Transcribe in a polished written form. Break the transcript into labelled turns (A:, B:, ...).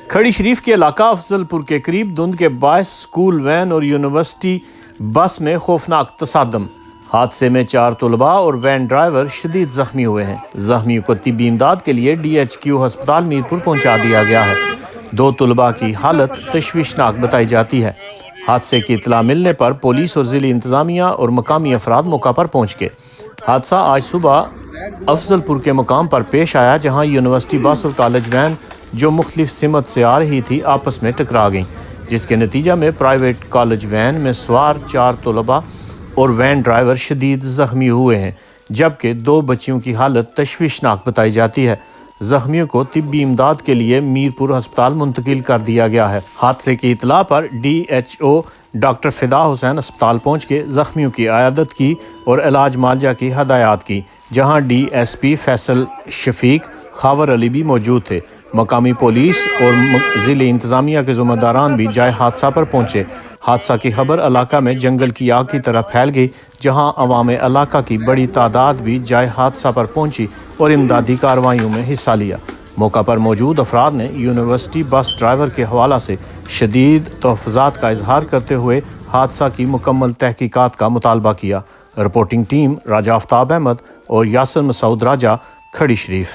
A: کھڑی شریف کے علاقہ افضل پور کے قریب دھند کے باعث سکول وین اور یونیورسٹی بس میں خوفناک تصادم۔ حادثے میں 4 طلباء اور وین ڈرائیور شدید زخمی ہوئے ہیں۔ زخمیوں کو طبی امداد کے لیے DHQ ہسپتال میرپور پہنچا دیا گیا ہے۔ 2 طلباء کی حالت تشویشناک بتائی جاتی ہے۔ حادثے کی اطلاع ملنے پر پولیس اور ضلعی انتظامیہ اور مقامی افراد موقع پر پہنچ گئے۔ حادثہ آج صبح افضل پور کے مقام پر پیش آیا، جہاں یونیورسٹی بس اور کالج وین جو مختلف سمت سے آ رہی تھی آپس میں ٹکرا گئیں، جس کے نتیجہ میں پرائیویٹ کالج وین میں سوار 4 طلباء اور وین ڈرائیور شدید زخمی ہوئے ہیں، جبکہ 2 بچیوں کی حالت تشویشناک بتائی جاتی ہے۔ زخمیوں کو طبی امداد کے لیے میرپور ہسپتال منتقل کر دیا گیا ہے۔ حادثے کی اطلاع پر DHO ڈاکٹر فدا حسین ہسپتال پہنچ کے زخمیوں کی عیادت کی اور علاج معالجہ کی ہدایات کی، جہاں DSP فیصل شفیق خاور علی بھی موجود تھے۔ مقامی پولیس اور ضلعی انتظامیہ کے ذمہ داران بھی جائے حادثہ پر پہنچے۔ حادثہ کی خبر علاقہ میں جنگل کی آگ کی طرح پھیل گئی، جہاں عوام علاقہ کی بڑی تعداد بھی جائے حادثہ پر پہنچی اور امدادی کارروائیوں میں حصہ لیا۔ موقع پر موجود افراد نے یونیورسٹی بس ڈرائیور کے حوالہ سے شدید تحفظات کا اظہار کرتے ہوئے حادثہ کی مکمل تحقیقات کا مطالبہ کیا۔ رپورٹنگ ٹیم راجہ آفتاب احمد اور یاسر مسعود راجہ، کھڑی شریف۔